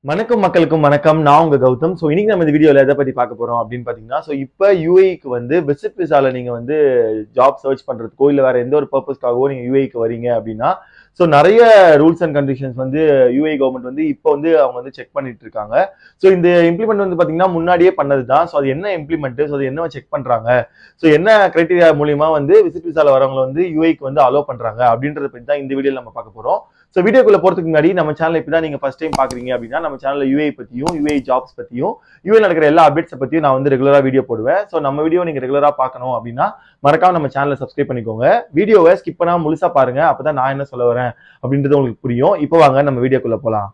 வணக்கம் மக்களுக்கும் வணக்கம். நான் உங்க கௌதம். ஸோ இன்னைக்கு நம்ம இந்த வீடியோல எதை பத்தி பார்க்க போறோம் அப்படின்னு பாத்தீங்கன்னா, ஸோ இப்போ யூஏக்கு வந்து விசிட் விசால நீங்க வந்து ஜாப் சர்ச் பண்றதுக்கோ இல்ல வேற எந்த ஒரு பர்பஸ்க்காகவோ நீங்க யூஏக்கு வரீங்க அப்படின்னா, ஸோ நிறைய ரூல்ஸ் அண்ட் கண்டிஷன்ஸ் வந்து யூஏ கவர்மெண்ட் வந்து இப்போ வந்து அவங்க வந்து செக் பண்ணிட்டு இருக்காங்க. ஸோ இந்த இம்ப்ளிமெண்ட் வந்து பாத்தீங்கன்னா முன்னாடியே பண்ணது தான். ஸோ அது என்ன இம்ப்ளிமெண்ட், ஸோ அது என்ன செக் பண்றாங்க, ஸோ என்ன கிரைட்டீரியா மூலியமா வந்து விசிட் விசால வரவங்களை வந்து யூஏக்கு வந்து அலோ பண்றாங்க அப்படின்றத பத்தி தான் இந்த வீடியோல நம்ம பார்க்க போறோம். ஸோ வீடியோக்குள்ள போறதுக்கு முன்னாடி நம்ம சேனல் இப்பதான் நீங்க ஃபர்ஸ்ட் டைம் பாக்குறீங்க அப்படின்னா, நம்ம சேனல்ல யூஏ பத்தியும் யூஏ ஜாப்ஸ் பத்தியும் யூஏ நடக்கிற எல்லா அப்டேட்ஸ் பத்தியும் நான் வந்து ரெகுலரா வீடியோ போடுவேன். ஸோ நம்ம வீடியோ நீங்க ரெகுலரா பார்க்கணும் அப்படின்னா மறக்காம நம்ம சேனலை சப்ஸ்கிரைப் பண்ணிக்கோங்க. வீடியோவை ஸ்கிப் பண்ணாம முழுசா பாருங்க, அப்பதான் நான் என்ன சொல்ல வரேன் அப்படின்றது உங்களுக்கு புரியும். இப்போ வாங்க நம்ம வீடியோக்குள்ள போலாம்.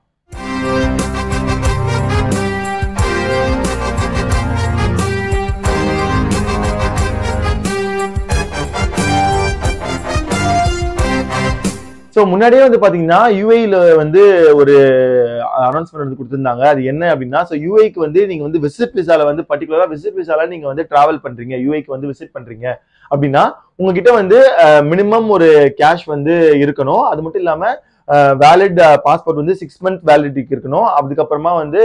ஸோ முன்னாடியே வந்து பாத்தீங்கன்னா யூஏல வந்து ஒரு அனௌன்ஸ்மெண்ட் வந்து கொடுத்திருந்தாங்க. அது என்ன அப்படின்னா, ஸோ யூஏக்கு வந்து நீங்க வந்து விசிட் விசால வந்து பர்டிகுலரா விசிட் விசால நீங்க வந்து டிராவல் பண்றீங்க, யூஏக்கு வந்து விசிட் பண்றீங்க அப்படின்னா உங்ககிட்ட வந்து மினிமம் ஒரு கேஷ் வந்து இருக்கணும். அது மட்டும் இல்லாம வேலிட் பாஸ்போர்ட் வந்து 6 month வேலிடிட்டிக்கு இருக்கணும். அதுக்கப்புறமா வந்து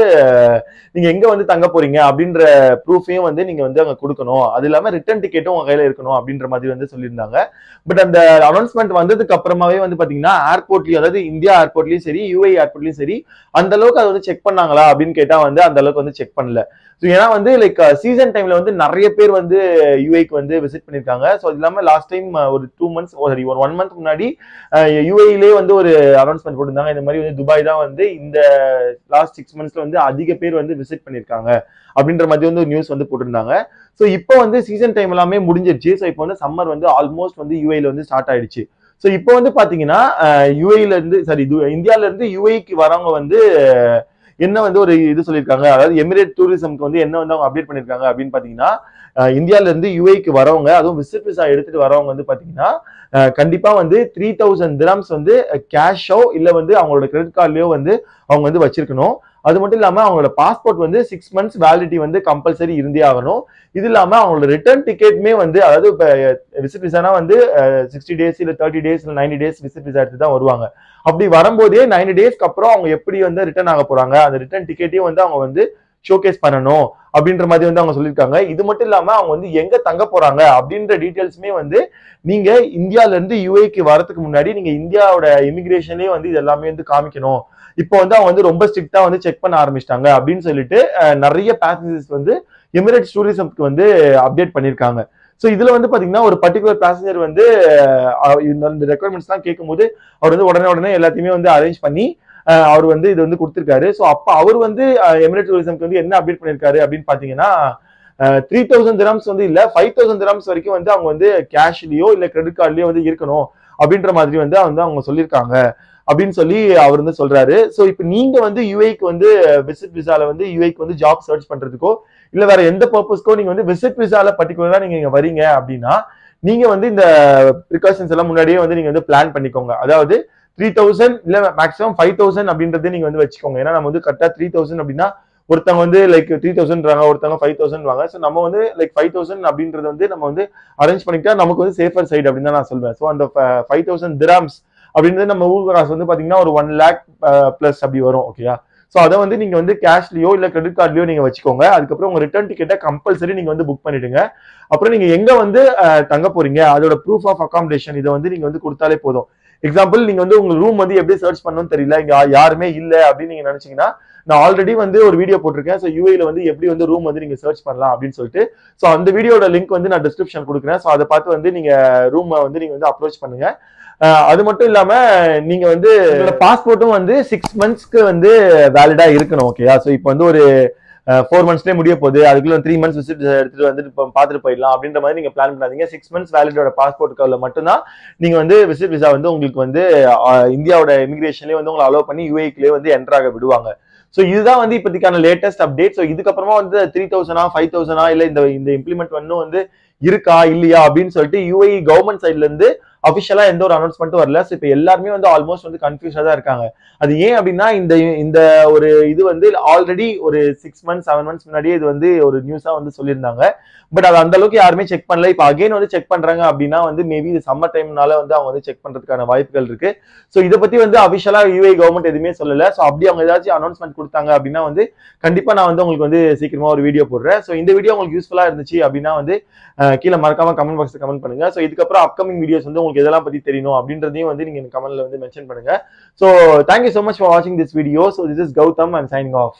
நீங்க எங்க வந்து தங்க போறீங்க அப்படின்ற ப்ரூஃபையும் வந்து நீங்க வந்து அங்க கொடுக்கணும். அது இல்லாம ரிட்டர்ன் டிக்கெட்டும் உங்க கையில இருக்கணும் அப்படின்ற மாதிரி வந்து சொல்லியிருந்தாங்க. பட் அந்த அனௌன்ஸ்மெண்ட் வந்ததுக்கு அப்புறமாவே வந்து பாத்தீங்கன்னா ஏர்போர்ட்லயும், அதாவது இந்தியா ஏர்போர்ட்லயும் சரி யூஏ ஏர்போர்ட்லயும் சரி, அந்த அளவுக்கு அதை வந்து செக் பண்ணாங்களா அப்படின்னு கேட்டா வந்து அந்த அளவுக்கு வந்து செக் பண்ணல. ஏன்னா வந்து லைக் சீசன் டைம்ல வந்து நிறைய பேர் வந்து யூஏக்கு வந்து விசிட் பண்ணிருக்காங்க. ஸோ அது இல்லாம லாஸ்ட் டைம் ஒரு 2 months ஒரு 1 month முன்னாடி யூஏலே வந்து ஒரு அனௌன்ஸ்மெண்ட் போட்டிருந்தாங்க. இந்த மாதிரி வந்து துபாய் தான் வந்து இந்த லாஸ்ட் 6 monthsல வந்து அதிக பேர் வந்து விசிட் பண்ணிருக்காங்க அப்படின்ற மாதிரி வந்து ஒரு நியூஸ் வந்து போட்டிருந்தாங்க. ஸோ இப்போ வந்து சீசன் டைம் எல்லாமே முடிஞ்சிருச்சு. ஸோ இப்போ வந்து சம்மர் வந்து ஆல்மோஸ்ட் வந்து யூஏல வந்து ஸ்டார்ட் ஆயிடுச்சு. ஸோ இப்போ வந்து பாத்தீங்கன்னா யூஏல இருந்து இந்தியால இருந்து யூஏக்கு வரவங்க வந்து என்ன வந்து ஒரு இது சொல்லியிருக்காங்க, அதாவது எமிரேட் டூரிசம்க்கு வந்து என்ன வந்து அவங்க அப்டேட் பண்ணிருக்காங்க அப்படின்னு பாத்தீங்கன்னா, இந்தியால இருந்து யூஏக்கு வரவங்க, அதுவும் விசிட் விசா எடுத்துட்டு வரவங்க வந்து பாத்தீங்கன்னா கண்டிப்பா வந்து 3000 dirhams வந்து கேஷோ இல்ல வந்து அவங்களோட கிரெடிட் கார்ட்லயோ வந்து அவங்க வந்து வச்சிருக்கணும். அது மட்டும் இல்லாம அவங்களோட பாஸ்போர்ட் வந்து 6 months வேலிடிட்டி வந்து கம்பல்சரி இருந்தே ஆகணும். இது இல்லாம அவங்களோட ரிட்டர்ன் டிக்கெட்டுமே வந்து, அதாவது இப்ப விசிட் விசானா வந்து 60 days இல்ல 30 days இல்ல 90 days விசிட் விசா எடுத்து தான் வருவாங்க. அப்படி வரும்போதே 90 daysக்கு அப்புறம் அவங்க எப்படி வந்து ரிட்டர்ன் ஆக போறாங்க, அந்த ரிட்டர்ன் டிக்கெட்டையும் வந்து அவங்க வந்து ஷோகேஸ் பண்ணணும் அப்படின்ற மாதிரி வந்து அவங்க சொல்லியிருக்காங்க. இது மட்டும் இல்லாம அவங்க வந்து எங்க தங்க போறாங்க அப்படின்ற டீடைல்ஸுமே வந்து நீங்க இந்தியால இருந்து யூஏக்கு வரதுக்கு முன்னாடி நீங்க இந்தியாவோட இமிகிரேஷன்லயே வந்து இது எல்லாமே வந்து காமிக்கணும். இப்போ வந்து அவங்க வந்து ரொம்ப ஸ்ட்ரிக்டா வந்து செக் பண்ண ஆரம்பிச்சிட்டாங்க அப்படின்னு சொல்லிட்டு நிறைய பேசஞ்சர்ஸ் வந்து எமிரேட்ஸ் டூரிசம்க்கு வந்து அப்டேட் பண்ணிருக்காங்க. ஸோ இதுல வந்து பாத்தீங்கன்னா ஒரு பர்டிகுலர் பேசஞ்சர் வந்து இந்த ரெக்குவயர்மெண்ட்ஸ் எல்லாம் கேட்கும்போது அவர் வந்து உடனே எல்லாத்தையுமே வந்து அரேஞ்ச் பண்ணி அவர் வந்து இது வந்து கொடுத்திருக்காரு. ஸோ அப்ப அவர் வந்து எமிரேட் டூரிசம்க்கு வந்து என்ன அப்டேட் பண்ணிருக்காரு அப்படின்னு பாத்தீங்கன்னா, 3000 dirhams வந்து இல்ல 5000 dirhams வரைக்கும் வந்து அவங்க வந்து கேஷ்லயோ இல்ல கிரெடிட் கார்ட்லயோ வந்து இருக்கணும் அப்படின்ற மாதிரி வந்து அவங்க சொல்லியிருக்காங்க அப்படின்னு சொல்லி அவர் வந்து சொல்றாரு. ஸோ இப்போ நீங்க வந்து யூஏக்கு வந்து விசிட் விசால வந்து யூஏக்கு வந்து ஜாப் சர்ச் பண்றதுக்கோ இல்ல வேற எந்த பர்பஸ்க்கோ நீங்க வந்து விசிட் விசால பர்டிகுலரா நீங்க இங்க வரீங்க அப்படின்னா நீங்க வந்து இந்த ப்ரிகாஷன்ஸ் எல்லாம் முன்னாடியே வந்து நீங்க வந்து பிளான் பண்ணிக்கோங்க. அதாவது 3000 இல்ல மேக்ஸிமம் 5000 அப்படின்றது நீங்க வந்து வச்சுக்கோங்க. ஏன்னா நம்ம வந்து கரெக்டா 3000 அப்படின்னா ஒருத்தவங்க வந்து லைக் 3000ன்றாங்க, ஒருத்தவங்க 5000 வாங்க. ஸோ நம்ம வந்து லைக் 5000 அப்படின்றது வந்து நம்ம வந்து அரேஞ்ச் பண்ணிக்கிட்டா நமக்கு வந்து சேஃபர் சைடு அப்படின்னு தான் நான் சொல்வேன். ஸோ அந்த 5000 dirhams அப்படின்றது நம்ம ஊர் காசு வந்து பாத்தீங்கன்னா ஒரு 1 lakh பிளஸ் அப்படி வரும். ஓகேயா? ஸோ அதை வந்து நீங்க வந்து கேஷ்லயோ இல்ல கிரெடிட் கார்ட்லயோ நீங்க வச்சுக்கோங்க. அதுக்கப்புறம் உங்க ரிட்டர்ன் டிக்கெட்டை கம்பல்சரி நீங்க வந்து புக் பண்ணிடுங்க. அப்புறம் நீங்க எங்க வந்து தங்க போறீங்க அதோட ப்ரூஃப் ஆஃப் அகாமடேஷன் இதை வந்து நீங்க வந்து கொடுத்தாலே போதும். எக்ஸாம்பிள், நீங்க வந்து உங்க ரூம் வந்து எப்படி சர்ச் பண்ணணும்னு தெரியல, இங்க யாருமே இல்ல அப்படின்னு நீங்க நினைச்சீங்கன்னா, நான் ஆல்ரெடி வந்து ஒரு வீடியோ போட்டிருக்கேன். ஸோ யூஏல வந்து எப்படி வந்து ரூம் வந்து நீங்க சர்ச் பண்ணலாம் அப்படின்னு சொல்லிட்டு. ஸோ அந்த வீடியோட லிங்க் வந்து நான் டிஸ்கிரிப்ஷன் கொடுக்குறேன். ஸோ அதை பார்த்து வந்து நீங்க ரூம் வந்து நீங்க வந்து அப்ரோச் பண்ணுங்க. அது மட்டும் இல்லாம நீங்க வந்து பாஸ்போர்ட்டும் வந்து 6 monthsக்கு வந்து வேலிடா இருக்கணும். ஓகேயா? ஸோ இப்போ வந்து ஒரு 4 monthsலயே முடிய போகுது, அதுக்குள்ள 3 months விசிட் எடுத்துட்டு வந்து பாத்துட்டு போயிடலாம் அப்படின்ற மாதிரி நீங்க பிளான் பண்ணாதீங்க. 6 months வேலிடோட பாஸ்போர்ட்டுக்கு மட்டும்தான் நீங்க வந்து விசிட் விசா வந்து உங்களுக்கு வந்து இந்தியாவோட இமிகிரேஷன்லயே வந்து உங்களை அலோவ் பண்ணி யூஏக்குலயே வந்து என்டர் ஆக விடுவாங்க. ஸோ இதுதான் வந்து இப்போதைக்கான லேட்டஸ்ட் அப்டேட். ஸோ இதுக்கப்புறமா வந்து 3000 5000 இல்ல இந்த இம்ப்ளிமெண்ட் இன்னும் வந்து இருக்கா இல்லையா அப்படின்னு சொல்லிட்டு யூஏஇ கவர்மெண்ட் சைட்ல இருந்து அபிஷியலா எந்த ஒரு அனௌன்ஸ்மெண்ட்டும் வரல. ஸோ இப்போ எல்லாருமே வந்து ஆல்மோஸ்ட் வந்து கன்ஃபியூஸா தான் இருக்காங்க. அது ஏன் அப்படின்னா இந்த இந்த ஒரு இது வந்து ஆல்ரெடி ஒரு 6 மந்த்ஸ் 7 மந்த்ஸ் முன்னாடியே இது வந்து ஒரு நியூஸா வந்து சொல்லியிருந்தாங்க. பட் அது அந்த அளவுக்கு யாருமே செக் பண்ணல. இப்போ அகைன் வந்து செக் பண்றாங்க அப்படின்னா வந்து மேபி இது சம்மர் டைம்னால வந்து அவங்க வந்து செக் பண்றதுக்கான வாய்ப்புகள் இருக்கு. ஸோ இதை பத்தி வந்து அபிஷியலா யூஏ கவர்மெண்ட் எதுவுமே சொல்லல. ஸோ அப்படி அவங்க ஏதாச்சும் அனௌன்ஸ்மெண்ட் கொடுத்தாங்க அப்படின்னா வந்து கண்டிப்பா நான் வந்து உங்களுக்கு வந்து சீக்கிரமா ஒரு வீடியோ போடுறேன். ஸோ இந்த வீடியோ உங்களுக்கு யூஸ்ஃபுல்லா இருந்துச்சு அப்படின்னா வந்து கீழே மறக்காம கமெண்ட் பாக்ஸ்ல கமெண்ட் பண்ணுங்க. ஸோ இதுக்கப்புறம் அப்கமிங் வீடியோஸ் வந்து உங்களுக்கு எதெல்லாம் பத்தி தெரியணும் அப்படின்றதையும் வந்து நீங்க கமெண்ட்ல வந்து மென்ஷன் பண்ணுங்க. So thank you so much for watching this video. So this is Gautam. I'm signing off.